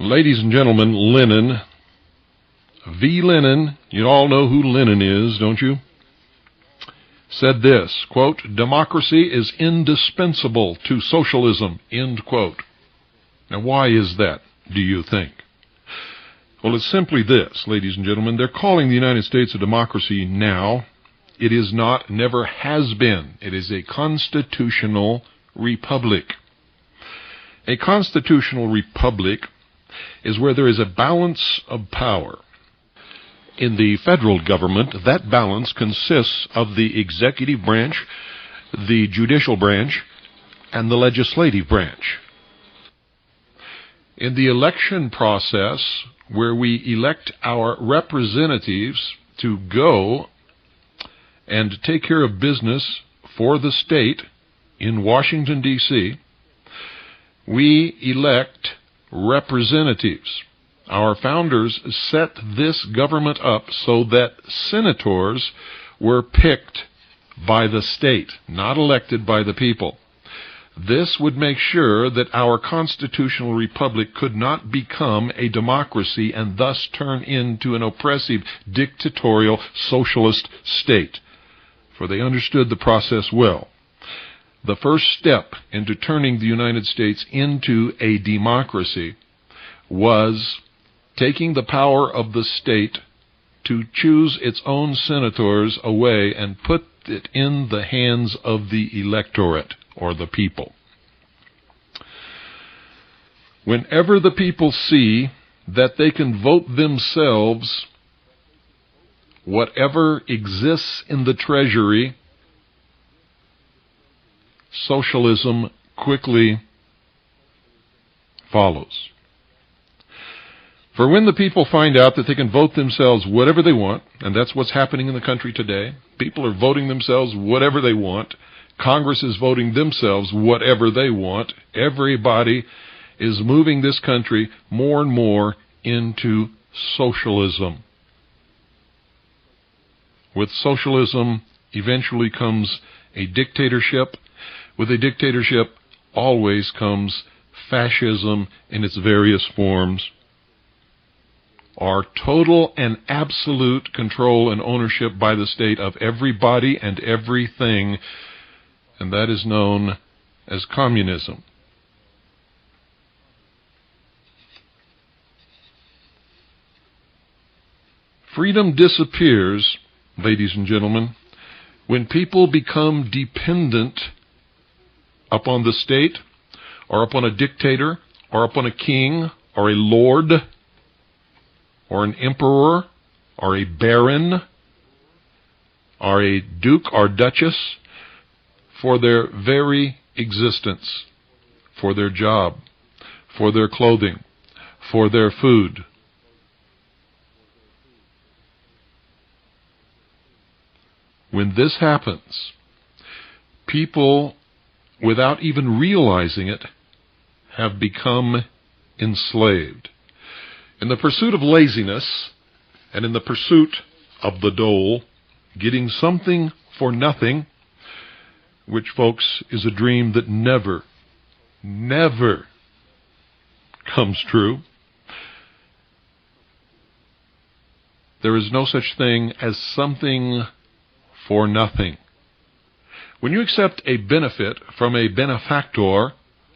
Ladies and gentlemen, Lenin, V. Lenin, you all know who Lenin is, don't you? Said this, quote, "Democracy is indispensable to socialism," end quote. Now, why is that, do you think? Well, it's simply this, ladies and gentlemen. They're calling the United States a democracy now. It is not, never has been. It is a constitutional republic. A constitutional republic is where there is a balance of power. In the federal government, that balance consists of the executive branch, the judicial branch, and the legislative branch. In the election process, where we elect our representatives to go and take care of business for the state in Washington, D.C., we elect representatives. Our founders set this government up so that senators were picked by the state, not elected by the people. This would make sure that our constitutional republic could not become a democracy and thus turn into an oppressive, dictatorial, socialist state. For they understood the process well. The first step into turning the United States into a democracy was taking the power of the state to choose its own senators away and put it in the hands of the electorate, or the people. Whenever the people see that they can vote themselves whatever exists in the treasury, socialism quickly follows. For when the people find out that they can vote themselves whatever they want, and that's what's happening in the country today, people are voting themselves whatever they want, Congress is voting themselves whatever they want, everybody is moving this country more and more into socialism. With socialism eventually comes a dictatorship. With a dictatorship always comes fascism in its various forms, or total and absolute control and ownership by the state of everybody and everything, and that is known as communism. Freedom disappears, ladies and gentlemen, when people become dependent upon the state, or upon a dictator, or upon a king, or a lord, or an emperor, or a baron, or a duke or duchess, for their very existence, for their job, for their clothing, for their food. When this happens, people, without even realizing it, have become enslaved. In the pursuit of laziness, and in the pursuit of the dole, getting something for nothing, which, folks, is a dream that never, never comes true. There is no such thing as something for nothing. When you accept a benefit from a benefactor,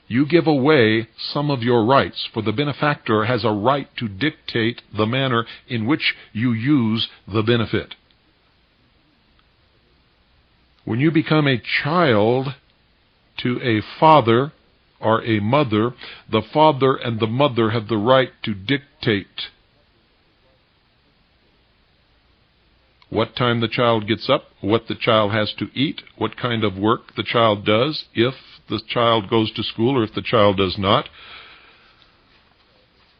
you give away some of your rights, for the benefactor has a right to dictate the manner in which you use the benefit. When you become a child to a father or a mother, the father and the mother have the right to dictate what time the child gets up, what the child has to eat, what kind of work the child does, if the child goes to school or if the child does not,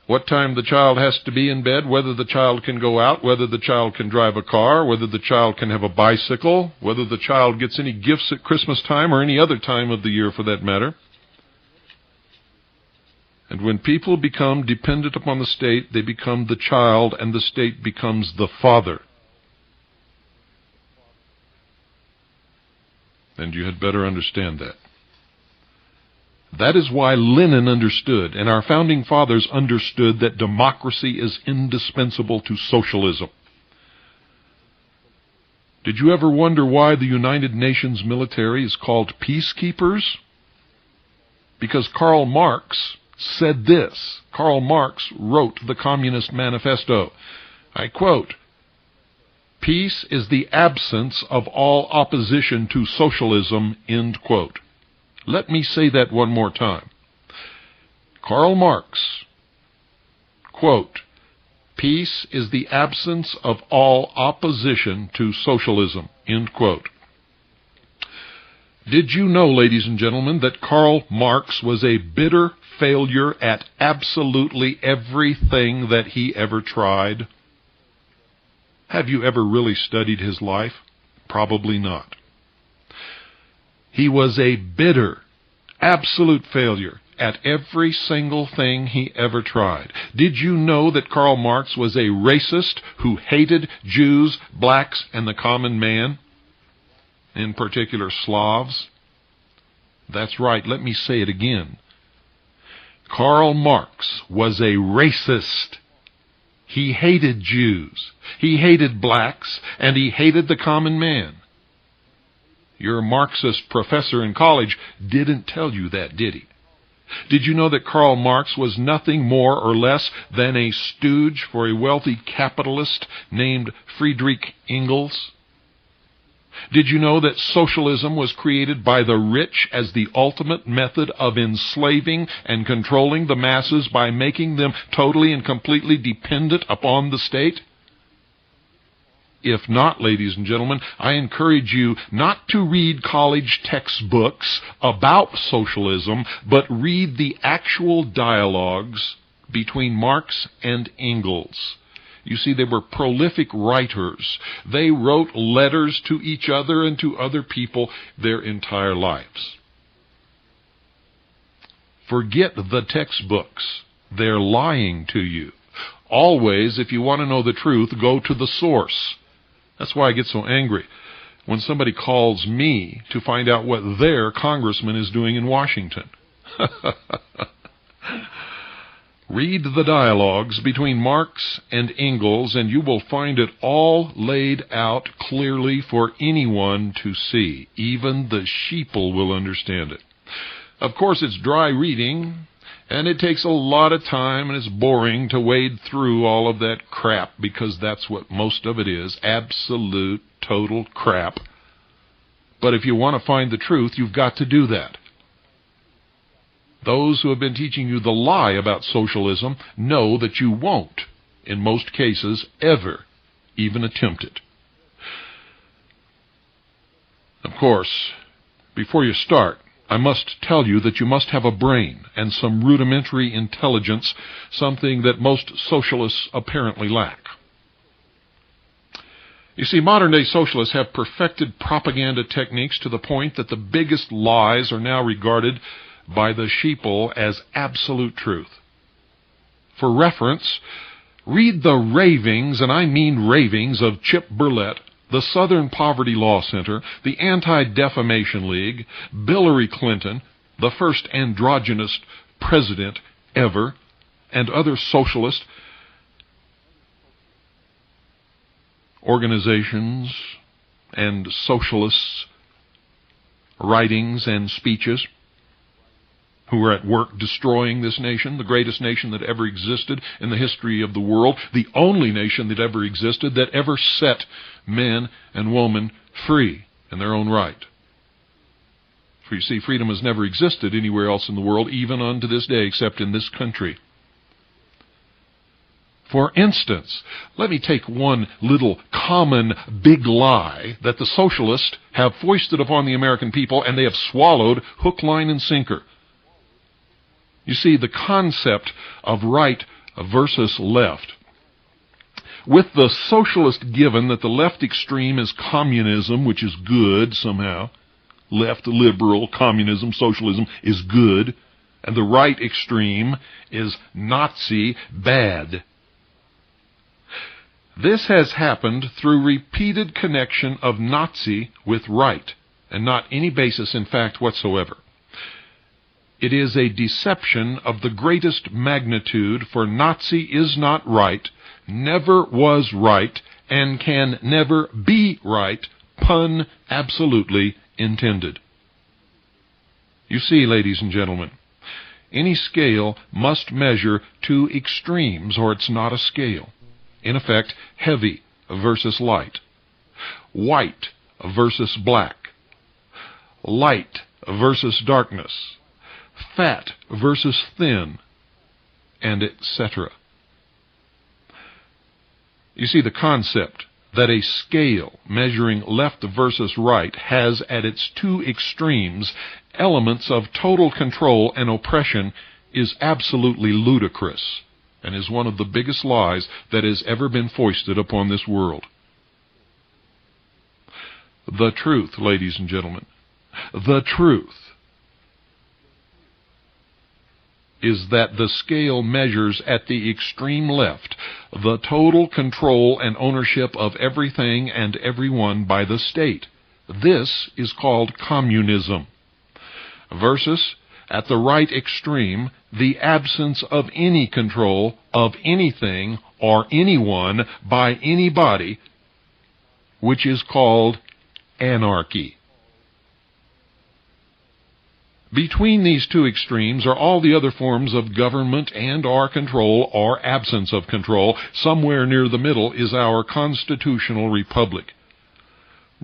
what time the child has to be in bed, whether the child can go out, whether the child can drive a car, whether the child can have a bicycle, whether the child gets any gifts at Christmas time or any other time of the year for that matter. And when people become dependent upon the state, they become the child, and the state becomes the father. And you had better understand that. That is why Lenin understood, and our founding fathers understood, that democracy is indispensable to socialism. Did you ever wonder why the United Nations military is called peacekeepers? Because Karl Marx said this. Karl Marx wrote the Communist Manifesto. I quote, "Peace is the absence of all opposition to socialism," end quote. Let me say that one more time. Karl Marx, quote, "Peace is the absence of all opposition to socialism," end quote. Did you know, ladies and gentlemen, that Karl Marx was a bitter failure at absolutely everything that he ever tried? Have you ever really studied his life? Probably not. He was a bitter, absolute failure at every single thing he ever tried. Did you know that Karl Marx was a racist who hated Jews, blacks, and the common man? In particular, Slavs? That's right, let me say it again. Karl Marx was a racist. He hated Jews, he hated blacks, and he hated the common man. Your Marxist professor in college didn't tell you that, did he? Did you know that Karl Marx was nothing more or less than a stooge for a wealthy capitalist named Friedrich Engels? Did you know that socialism was created by the rich as the ultimate method of enslaving and controlling the masses by making them totally and completely dependent upon the state? If not, ladies and gentlemen, I encourage you not to read college textbooks about socialism, but read the actual dialogues between Marx and Engels. You see, they were prolific writers. They wrote letters to each other and to other people their entire lives. Forget the textbooks. They're lying to you. Always, if you want to know the truth, go to the source. That's why I get so angry when somebody calls me to find out what their congressman is doing in Washington. Read the dialogues between Marx and Engels, and you will find it all laid out clearly for anyone to see. Even the sheeple will understand it. Of course, it's dry reading, and it takes a lot of time, and it's boring to wade through all of that crap, because that's what most of it is, absolute, total crap. But if you want to find the truth, you've got to do that. Those who have been teaching you the lie about socialism know that you won't, in most cases, ever even attempt it. Of course, before you start, I must tell you that you must have a brain and some rudimentary intelligence, something that most socialists apparently lack. You see, modern-day socialists have perfected propaganda techniques to the point that the biggest lies are now regarded by the sheeple as absolute truth. For reference, read the ravings, and I mean ravings, of Chip Burlett, the Southern Poverty Law Center, the Anti-Defamation League, Hillary Clinton, the first androgynous president ever, and other socialist organizations and socialists' writings and speeches, who are at work destroying this nation, the greatest nation that ever existed in the history of the world, the only nation that ever existed that ever set men and women free in their own right. For you see, freedom has never existed anywhere else in the world, even unto this day, except in this country. For instance, let me take one little common big lie that the socialists have foisted upon the American people, and they have swallowed hook, line, and sinker. You see, the concept of right versus left. With the socialist given that the left extreme is communism, which is good somehow, left, liberal, communism, socialism is good, and the right extreme is Nazi, bad. This has happened through repeated connection of Nazi with right, and not any basis in fact whatsoever. It is a deception of the greatest magnitude, for Nazi is not right, never was right, and can never be right, pun absolutely intended. You see, ladies and gentlemen, any scale must measure two extremes, or it's not a scale. In effect, heavy versus light, white versus black, light versus darkness, fat versus thin, and etc. You see, the concept that a scale measuring left versus right has at its two extremes elements of total control and oppression is absolutely ludicrous, and is one of the biggest lies that has ever been foisted upon this world. The truth, ladies and gentlemen, the truth is that the scale measures at the extreme left the total control and ownership of everything and everyone by the state. This is called communism. Versus, at the right extreme, the absence of any control of anything or anyone by anybody, which is called anarchy. Between these two extremes are all the other forms of government and or control or absence of control. Somewhere near the middle is our constitutional republic.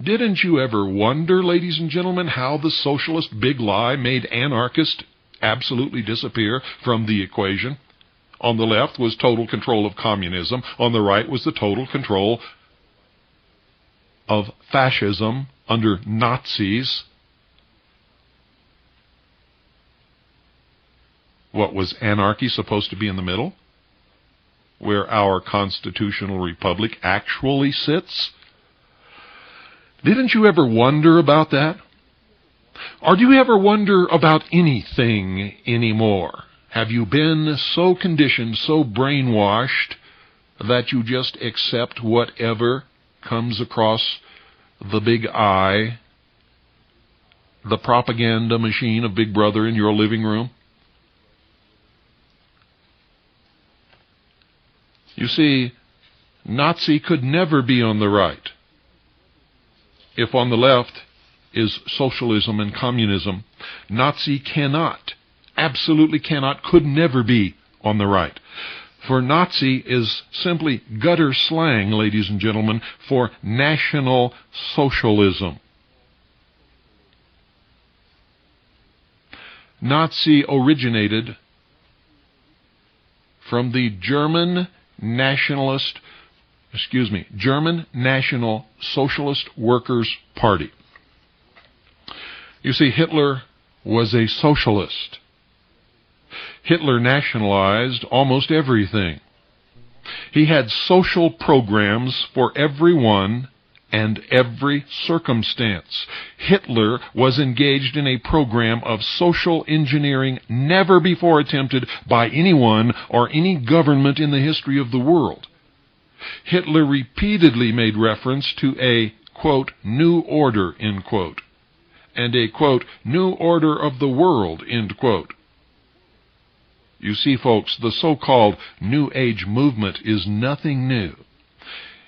Didn't you ever wonder, ladies and gentlemen, how the socialist big lie made anarchists absolutely disappear from the equation? On the left was total control of communism. On the right was the total control of fascism under Nazis. What, was anarchy supposed to be in the middle, where our constitutional republic actually sits? Didn't you ever wonder about that? Or do you ever wonder about anything anymore? Have you been so conditioned, so brainwashed, that you just accept whatever comes across the big eye, the propaganda machine of Big Brother in your living room? You see, Nazi could never be on the right. If on the left is socialism and communism, Nazi cannot, absolutely cannot, could never be on the right. For Nazi is simply gutter slang, ladies and gentlemen, for National Socialism. Nazi originated from the German National Socialist Workers' Party. You see, Hitler was a socialist. Hitler nationalized almost everything. He had social programs for everyone and every circumstance. Hitler was engaged in a program of social engineering never before attempted by anyone or any government in the history of the world. Hitler repeatedly made reference to a, quote, new order, end quote, and a, quote, new order of the world, end quote. You see, folks, the so-called New Age movement is nothing new.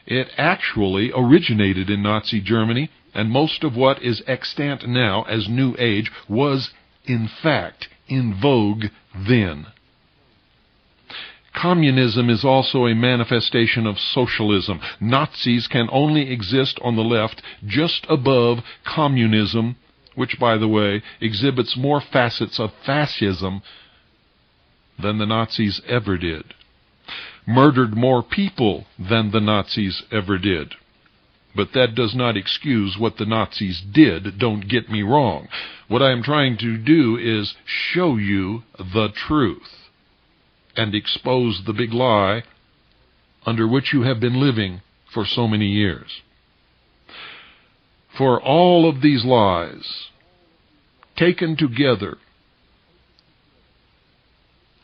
It actually originated in Nazi Germany, and most of what is extant now as New Age was, in fact, in vogue then. Communism is also a manifestation of socialism. Nazis can only exist on the left just above communism, which, by the way, exhibits more facets of fascism than the Nazis ever did. Murdered more people than the Nazis ever did. But that does not excuse what the Nazis did, don't get me wrong. What I am trying to do is show you the truth and expose the big lie under which you have been living for so many years. For all of these lies, taken together,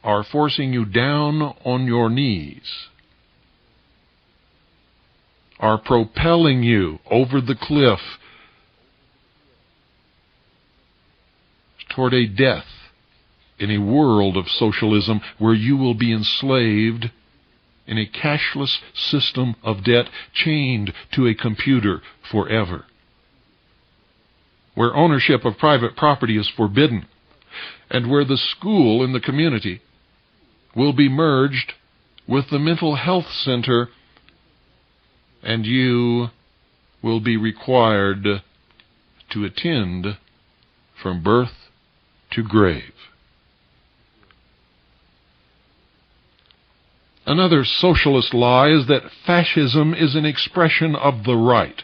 are forcing you down on your knees, are propelling you over the cliff toward a death in a world of socialism where you will be enslaved in a cashless system of debt, chained to a computer forever, where ownership of private property is forbidden, and where the school in the community will be merged with the mental health center, and you will be required to attend from birth to grave. Another socialist lie is that fascism is an expression of the right.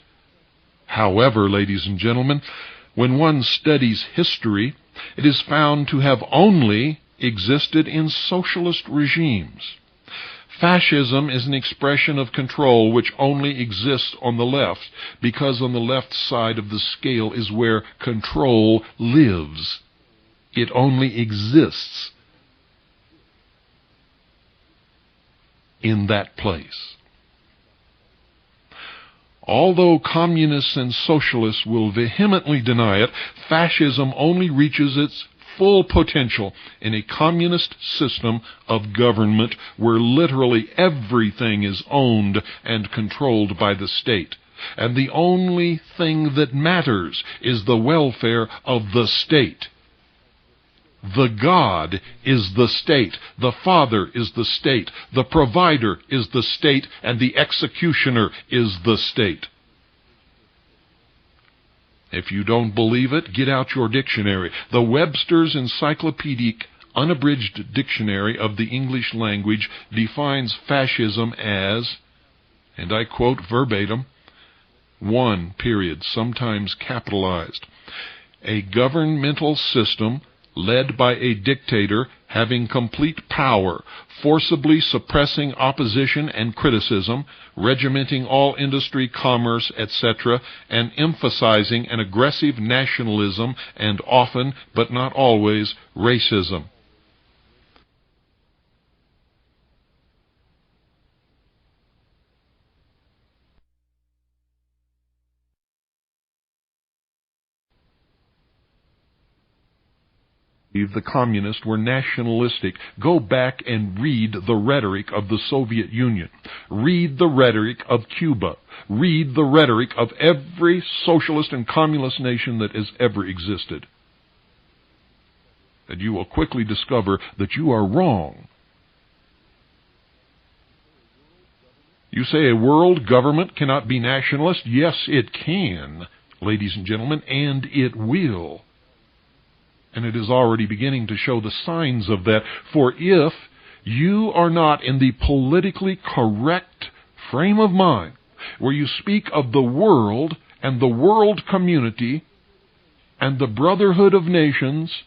However, ladies and gentlemen, when one studies history, it is found to have only existed in socialist regimes. Fascism is an expression of control which only exists on the left, because on the left side of the scale is where control lives. It only exists in that place. Although communists and socialists will vehemently deny it, fascism only reaches its full potential in a communist system of government where literally everything is owned and controlled by the state, and the only thing that matters is the welfare of the state. The God is the state, the Father is the state, the provider is the state, and the executioner is the state. If you don't believe it, get out your dictionary. The Webster's Encyclopedic Unabridged Dictionary of the English Language defines fascism as, and I quote verbatim, one period, sometimes capitalized, a governmental system led by a dictator having complete power, forcibly suppressing opposition and criticism, regimenting all industry, commerce, etc., and emphasizing an aggressive nationalism and often, but not always, racism. The communists were nationalistic. Go back and read the rhetoric of the Soviet Union. Read the rhetoric of Cuba. Read the rhetoric of every socialist and communist nation that has ever existed. And you will quickly discover that you are wrong. You say a world government cannot be nationalist? Yes, it can, ladies and gentlemen, and it will. And it is already beginning to show the signs of that. For if you are not in the politically correct frame of mind, where you speak of the world and the world community and the brotherhood of nations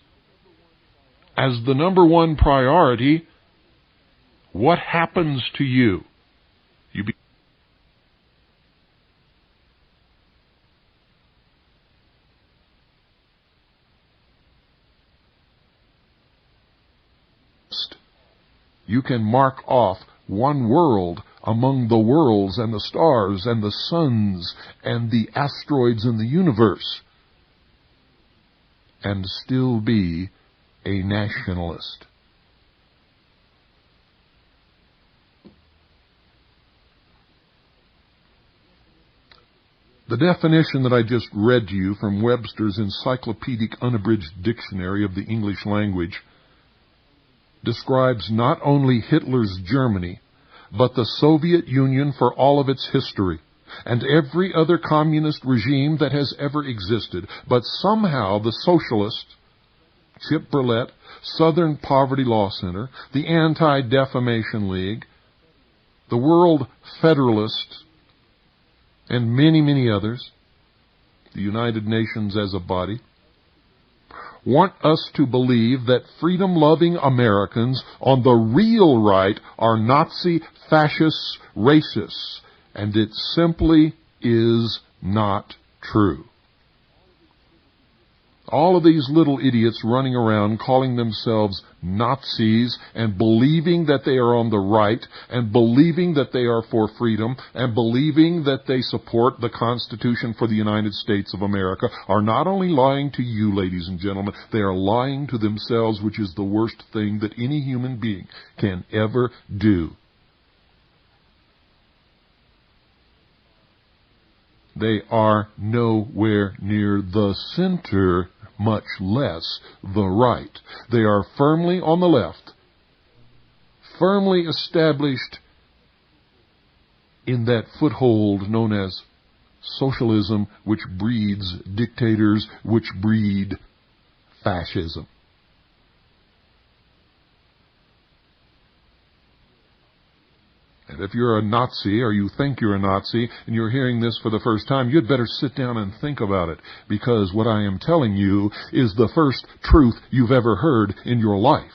as the number one priority, what happens to you? You You can mark off one world among the worlds and the stars and the suns and the asteroids in the universe and still be a nationalist. The definition that I just read to you from Webster's Encyclopedic Unabridged Dictionary of the English Language describes not only Hitler's Germany, but the Soviet Union for all of its history, and every other communist regime that has ever existed. But somehow the socialists, Chip Burlett, Southern Poverty Law Center, the Anti-Defamation League, the World Federalists, and many, many others, the United Nations as a body, want us to believe that freedom-loving Americans on the real right are Nazi, fascists, racists, and it simply is not true. All of these little idiots running around calling themselves Nazis and believing that they are on the right and believing that they are for freedom and believing that they support the Constitution for the United States of America are not only lying to you, ladies and gentlemen, they are lying to themselves, which is the worst thing that any human being can ever do. They are nowhere near the center, much less the right. They are firmly on the left, firmly established in that foothold known as socialism, which breeds dictators, which breed fascism. And if you're a Nazi, or you think you're a Nazi, and you're hearing this for the first time, you'd better sit down and think about it, because what I am telling you is the first truth you've ever heard in your life.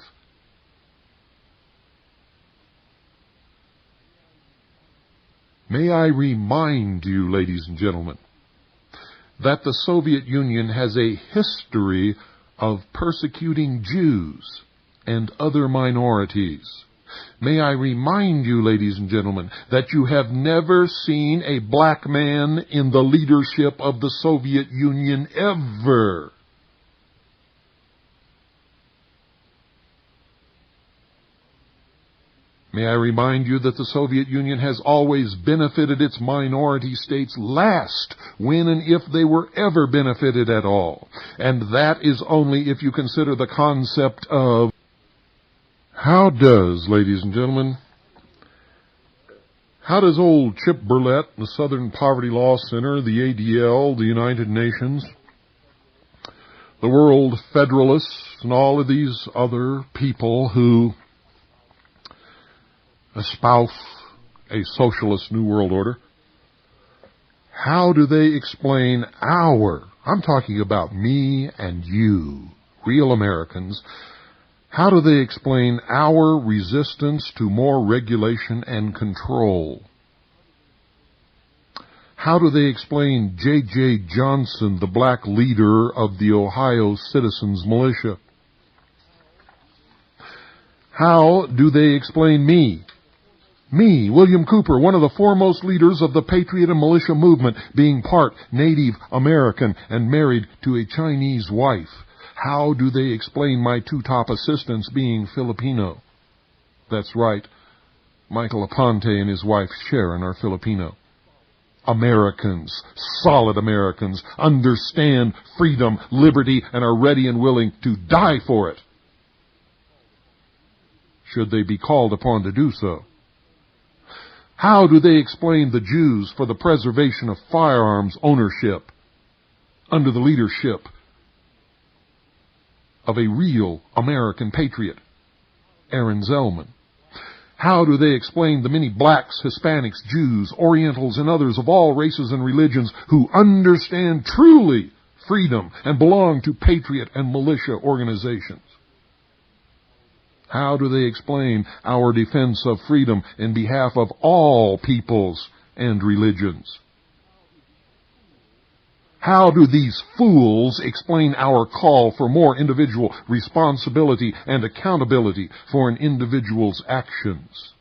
May I remind you, ladies and gentlemen, that the Soviet Union has a history of persecuting Jews and other minorities. May I remind you, ladies and gentlemen, that you have never seen a black man in the leadership of the Soviet Union ever. May I remind you that the Soviet Union has always benefited its minority states last, when and if they were ever benefited at all. And that is only if you consider the concept of how does, ladies and gentlemen, how does old Chip Burlett, the Southern Poverty Law Center, the ADL, the United Nations, the World Federalists, and all of these other people who espouse a socialist New World Order, how do they explain I'm talking about me and you, real Americans, how do they explain our resistance to more regulation and control? How do they explain J.J. Johnson, the black leader of the Ohio Citizens Militia? How do they explain me, William Cooper, one of the foremost leaders of the Patriot and Militia movement, being part Native American and married to a Chinese wife? How do they explain my two top assistants being Filipino? That's right. Michael Aponte and his wife Sharon are Filipino. Americans, solid Americans, understand freedom, liberty, and are ready and willing to die for it, should they be called upon to do so. How do they explain the Jews for the preservation of firearms ownership under the leadership of a real American patriot, Aaron Zellman? How do they explain the many blacks, Hispanics, Jews, Orientals, and others of all races and religions who understand truly freedom and belong to patriot and militia organizations? How do they explain our defense of freedom in behalf of all peoples and religions? How do these fools explain our call for more individual responsibility and accountability for an individual's actions?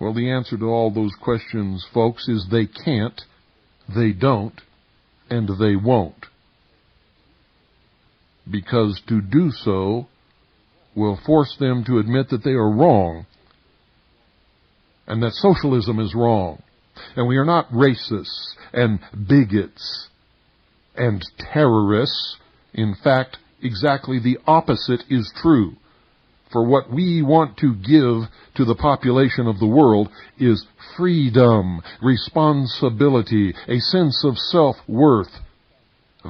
Well, the answer to all those questions, folks, is they can't, they don't, and they won't. Because to do so will force them to admit that they are wrong, and that socialism is wrong. And we are not racists and bigots and terrorists. In fact, exactly the opposite is true. For what we want to give to the population of the world is freedom, responsibility, a sense of self-worth,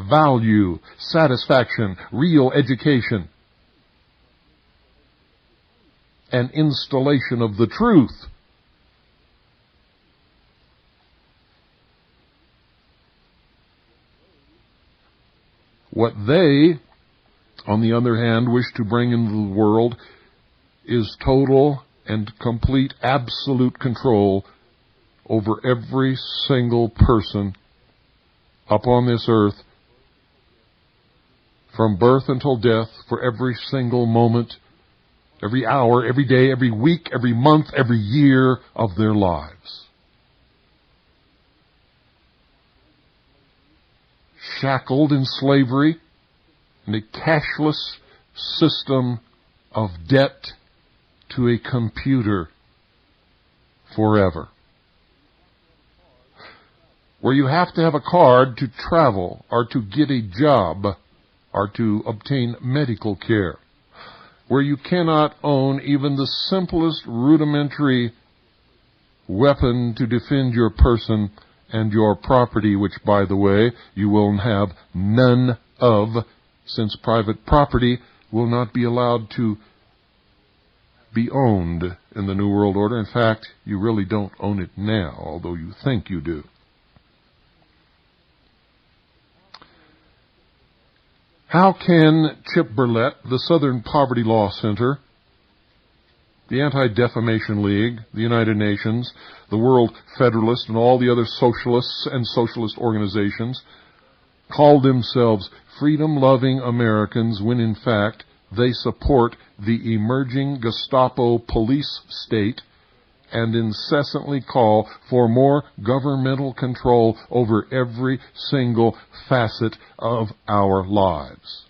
value, satisfaction, real education, and installation of the truth. What they, on the other hand, wish to bring into the world is total and complete absolute control over every single person upon this earth from birth until death for every single moment, every hour, every day, every week, every month, every year of their lives. Shackled in slavery in a cashless system of debt to a computer forever. Where you have to have a card to travel or to get a job or to obtain medical care. Where you cannot own even the simplest rudimentary weapon to defend your person and your property, which, by the way, you will have none of, since private property will not be allowed to be owned in the New World Order. In fact, you really don't own it now, although you think you do. How can Chip Burlett, the Southern Poverty Law Center, the Anti-Defamation League, the United Nations, the World Federalist, and all the other socialists and socialist organizations call themselves freedom-loving Americans when in fact they support the emerging Gestapo police state and incessantly call for more governmental control over every single facet of our lives?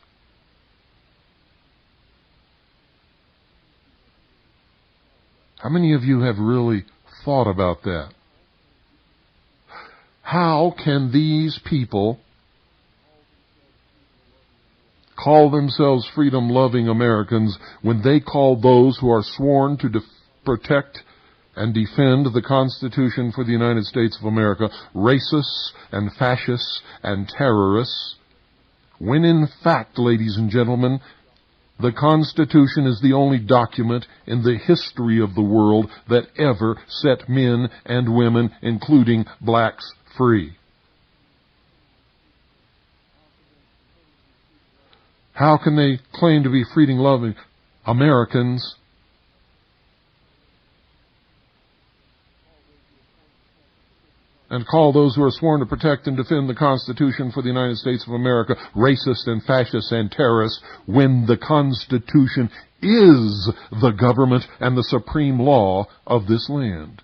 How many of you have really thought about that? How can these people call themselves freedom-loving Americans when they call those who are sworn to protect and defend the Constitution for the United States of America racists and fascists and terrorists, when in fact, ladies and gentlemen, the Constitution is the only document in the history of the world that ever set men and women, including blacks, free? How can they claim to be freedom-loving Americans and call those who are sworn to protect and defend the Constitution for the United States of America racist and fascist and terrorists when the Constitution is the government and the supreme law of this land?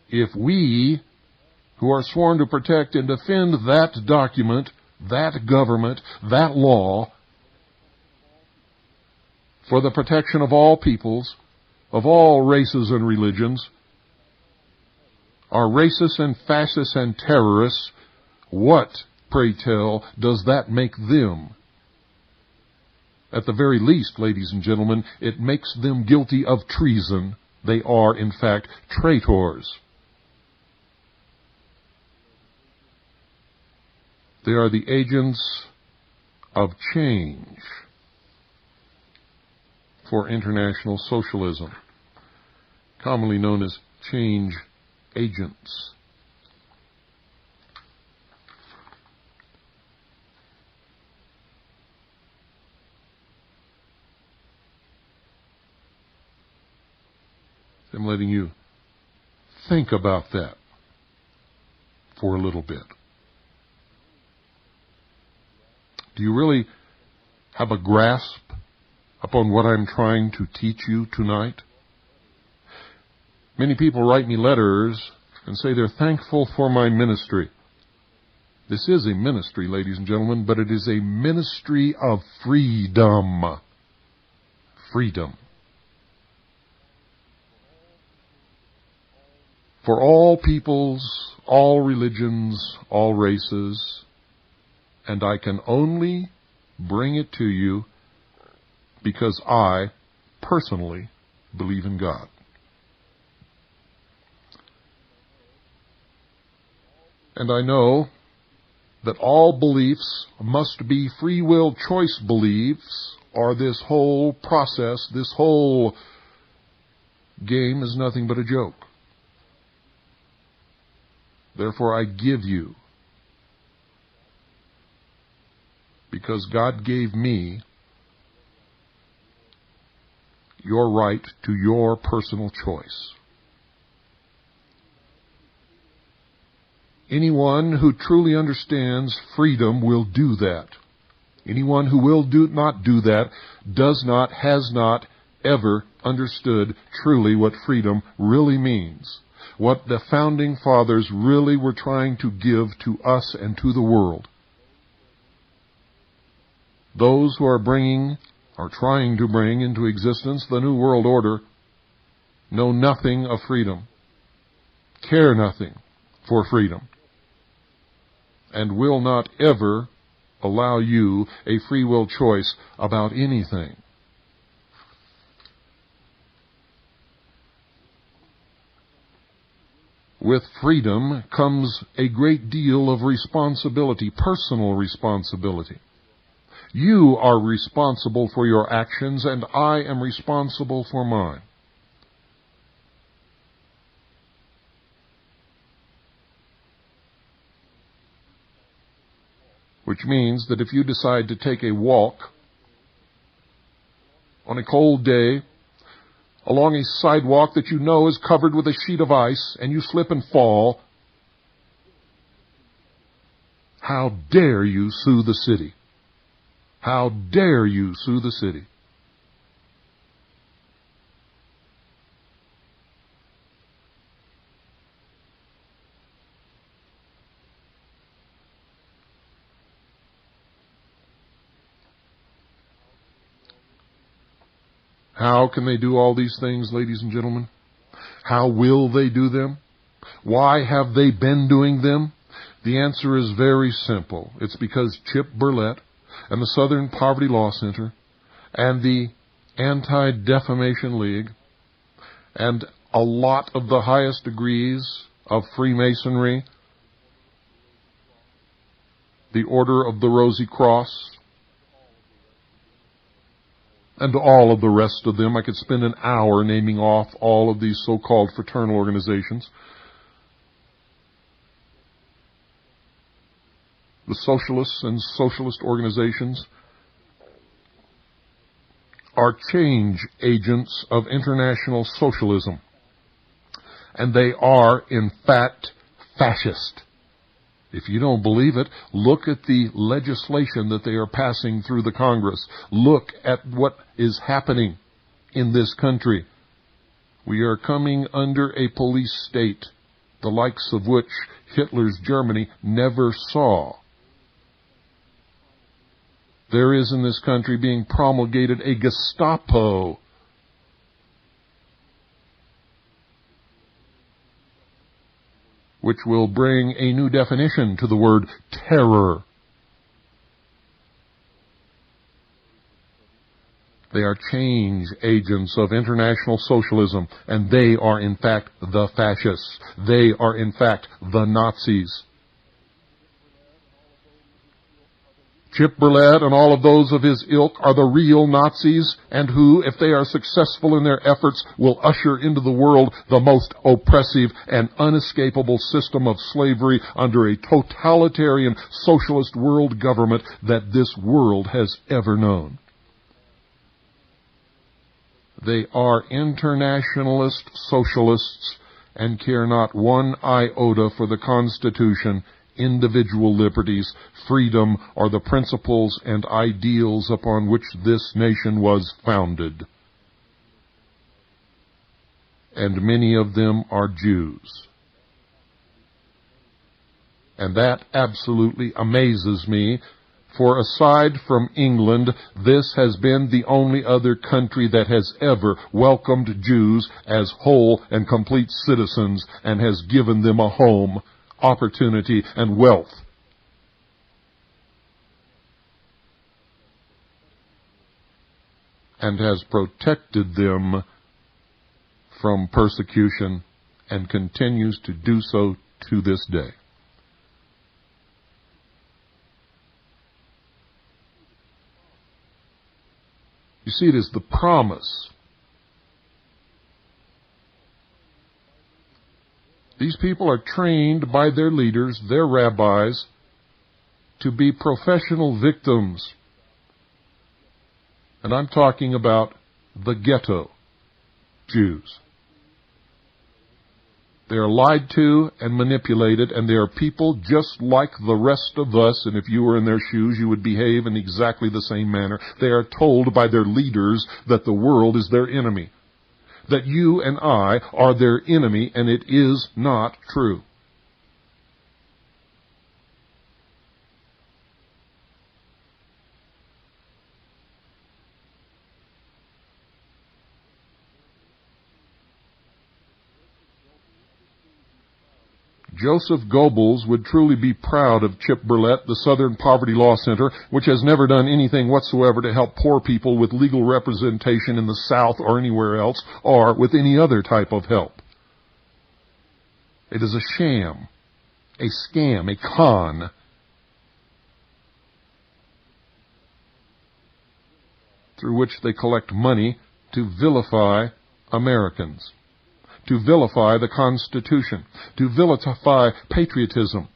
If we, who are sworn to protect and defend that document, that government, that law, for the protection of all peoples, of all races and religions, are racists and fascists and terrorists, what, pray tell, does that make them? At the very least, ladies and gentlemen, it makes them guilty of treason. They are, in fact, traitors. They are the agents of change for international socialism, commonly known as change agents. I'm letting you think about that for a little bit. Do you really have a grasp upon what I'm trying to teach you tonight? Many people write me letters and say they're thankful for my ministry. This is a ministry, ladies and gentlemen, but it is a ministry of freedom. Freedom. For all peoples, all religions, all races, and I can only bring it to you because I personally believe in God. And I know that all beliefs must be free will choice beliefs, or this whole process, this whole game is nothing but a joke. Therefore I give you, because God gave me, your right to your personal choice. Anyone who truly understands freedom will do that. Anyone who will not do that has not ever understood truly what freedom really means, what the founding fathers really were trying to give to us and to the world. Those who are trying to bring into existence the New World Order know nothing of freedom, care nothing for freedom, and will not ever allow you a free will choice about anything. With freedom comes a great deal of responsibility, personal responsibility. You are responsible for your actions, and I am responsible for mine. Which means that if you decide to take a walk on a cold day along a sidewalk that you know is covered with a sheet of ice and you slip and fall, how dare you sue the city? How dare you sue the city? How can they do all these things, ladies and gentlemen? How will they do them? Why have they been doing them? The answer is very simple. It's because Chip Burlett and the Southern Poverty Law Center and the Anti-Defamation League and a lot of the highest degrees of Freemasonry, the Order of the Rosy Cross, and all of the rest of them. I could spend an hour naming off all of these so-called fraternal organizations. The socialists and socialist organizations are change agents of international socialism. And they are, in fact, fascist. If you don't believe it, look at the legislation that they are passing through the Congress. Look at what is happening in this country. We are coming under a police state, the likes of which Hitler's Germany never saw. There is in this country being promulgated a Gestapo, which will bring a new definition to the word terror. They are change agents of international socialism, and they are in fact the fascists. They are in fact the Nazis. Chip Burlett and all of those of his ilk are the real Nazis, and who, if they are successful in their efforts, will usher into the world the most oppressive and unescapable system of slavery under a totalitarian socialist world government that this world has ever known. They are internationalist socialists and care not one iota for the Constitution, individual liberties, freedom, or the principles and ideals upon which this nation was founded. And many of them are Jews. And that absolutely amazes me, for aside from England, this has been the only other country that has ever welcomed Jews as whole and complete citizens and has given them a home, opportunity, and wealth. And has protected them from persecution and continues to do so to this day. You see, it is the promise. These people are trained by their leaders, their rabbis, to be professional victims. And I'm talking about the ghetto Jews. They are lied to and manipulated, and they are people just like the rest of us, and if you were in their shoes, you would behave in exactly the same manner. They are told by their leaders that the world is their enemy, that you and I are their enemy, and it is not true. Joseph Goebbels would truly be proud of Chip Burlett, the Southern Poverty Law Center, which has never done anything whatsoever to help poor people with legal representation in the South or anywhere else, or with any other type of help. It is a sham, a scam, a con. Through which they collect money to vilify Americans, to vilify the Constitution, to vilify patriotism,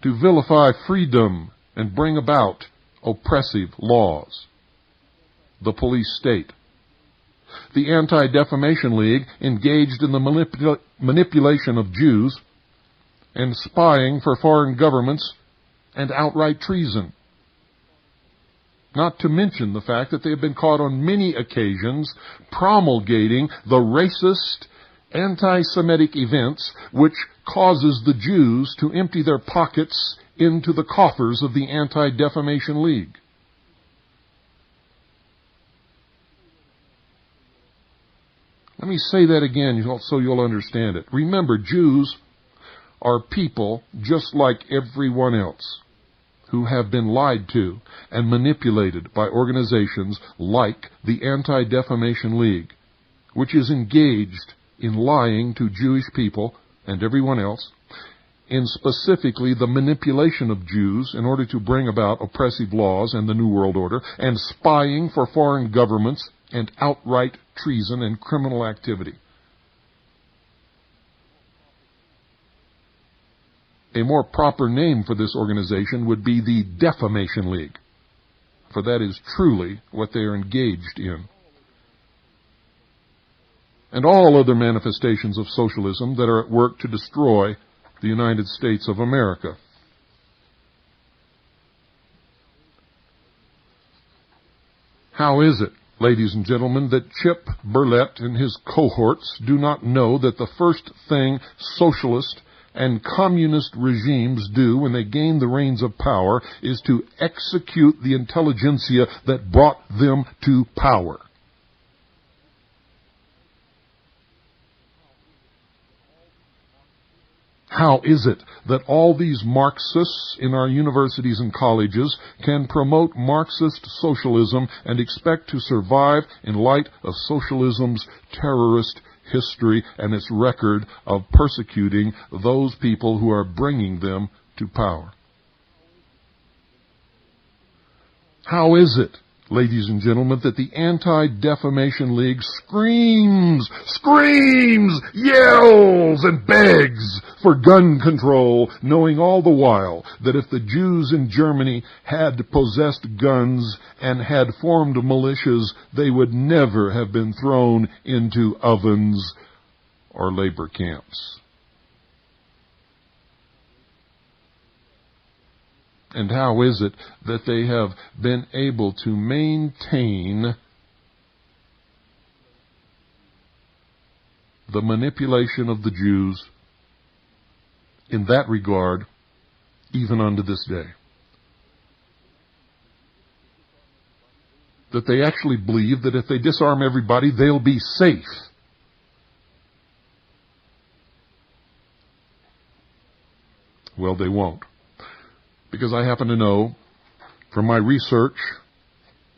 to vilify freedom and bring about oppressive laws. The police state. The Anti-Defamation League engaged in the manipulation of Jews and spying for foreign governments and outright treason. Not to mention the fact that they have been caught on many occasions promulgating the racist, anti-Semitic events which causes the Jews to empty their pockets into the coffers of the Anti-Defamation League. Let me say that again so you'll understand it. Remember, Jews are people just like everyone else, who have been lied to and manipulated by organizations like the Anti-Defamation League, which is engaged in lying to Jewish people and everyone else, in specifically the manipulation of Jews in order to bring about oppressive laws and the New World Order, and spying for foreign governments and outright treason and criminal activity. A more proper name for this organization would be the Defamation League, for that is truly what they are engaged in. And all other manifestations of socialism that are at work to destroy the United States of America. How is it, ladies and gentlemen, that Chip Burlett and his cohorts do not know that the first thing socialist and communist regimes do when they gain the reins of power is to execute the intelligentsia that brought them to power? How is it that all these Marxists in our universities and colleges can promote Marxist socialism and expect to survive in light of socialism's terrorist history and its record of persecuting those people who are bringing them to power? How is it, ladies and gentlemen, that the Anti-Defamation League screams, yells, and begs for gun control, knowing all the while that if the Jews in Germany had possessed guns and had formed militias, they would never have been thrown into ovens or labor camps? And how is it that they have been able to maintain the manipulation of the Jews in that regard even unto this day? That they actually believe that if they disarm everybody, they'll be safe. Well, they won't. Because I happen to know from my research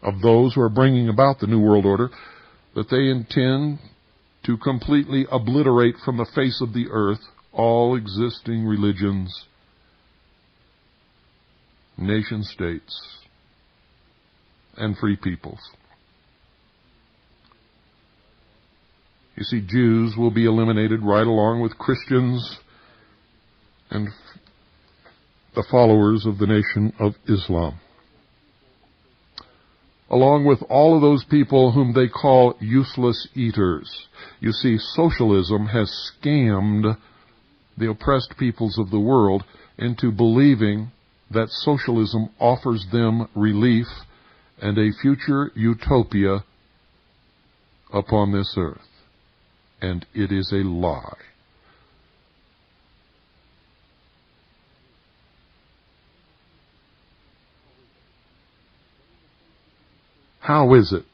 of those who are bringing about the New World Order that they intend to completely obliterate from the face of the earth all existing religions, nation states, and free peoples. You see, Jews will be eliminated right along with Christians and the followers of the Nation of Islam. along with all of those people whom they call useless eaters. You see, socialism has scammed the oppressed peoples of the world into believing that socialism offers them relief and a future utopia upon this earth. And it is a lie. How is it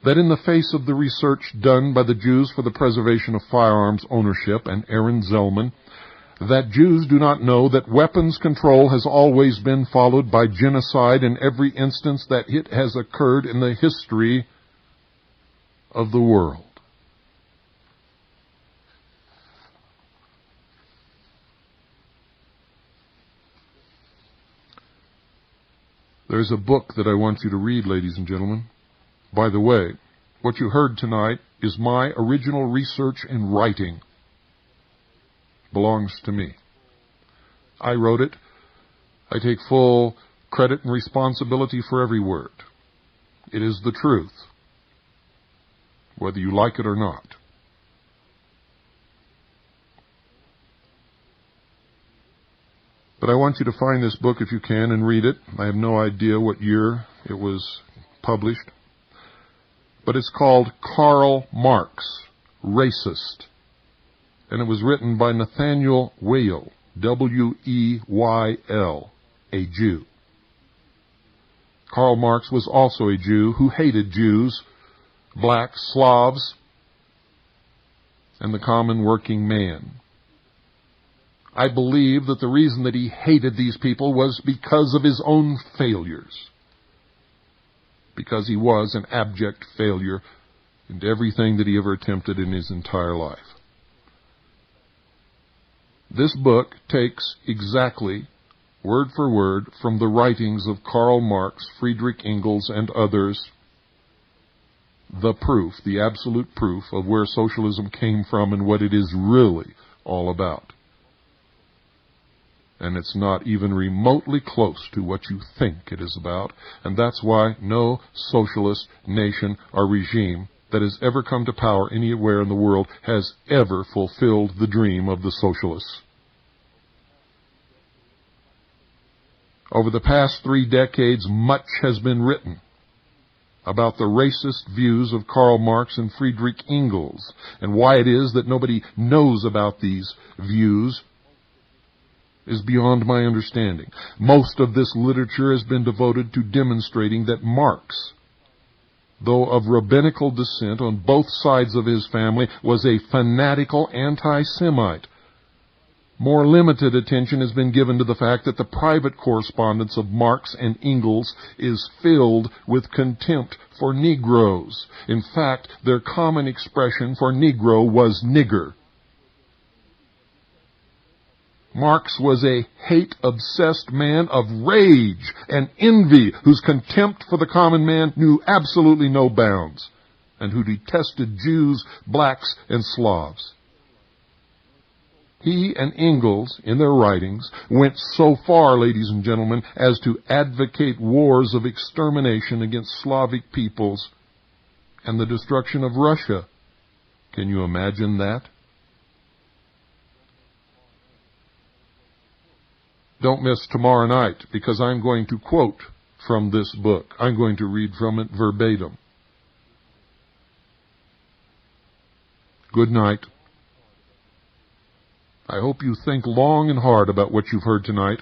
that in the face of the research done by the Jews for the preservation of firearms ownership and Aaron Zellman, that Jews do not know that weapons control has always been followed by genocide in every instance that it has occurred in the history of the world? There's a book that I want you to read, ladies and gentlemen. By the way, what you heard tonight is my original research and writing. Belongs to me. I wrote it. I take full credit and responsibility for every word. It is the truth, whether you like it or not. But I want you to find this book if you can and read it. I have no idea what year it was published. But it's called Karl Marx, Racist. And it was written by Nathaniel Weil, W-E-Y-L, a Jew. Karl Marx was also a Jew who hated Jews, blacks, Slavs, and the common working man. I believe that the reason that he hated these people was because of his own failures. Because he was an abject failure in everything that he ever attempted in his entire life. This book takes exactly, word for word, from the writings of Karl Marx, Friedrich Engels, and others, the proof, the absolute proof of where socialism came from and what it is really all about. And it's not even remotely close to what you think it is about. And that's why no socialist nation or regime that has ever come to power anywhere in the world has ever fulfilled the dream of the socialists. Over the past 3 decades, much has been written about the racist views of Karl Marx and Friedrich Engels, and why it is that nobody knows about these views is beyond my understanding. Most of this literature has been devoted to demonstrating that Marx, though of rabbinical descent on both sides of his family, was a fanatical anti-Semite. More limited attention has been given to the fact that the private correspondence of Marx and Engels is filled with contempt for Negroes. In fact, their common expression for Negro was nigger. Marx was a hate-obsessed man of rage and envy, whose contempt for the common man knew absolutely no bounds, and who detested Jews, blacks, and Slavs. He and Engels, in their writings, went so far, ladies and gentlemen, as to advocate wars of extermination against Slavic peoples and the destruction of Russia. Can you imagine that? Don't miss tomorrow night, because I'm going to quote from this book. I'm going to read from it verbatim. Good night. I hope you think long and hard about what you've heard tonight.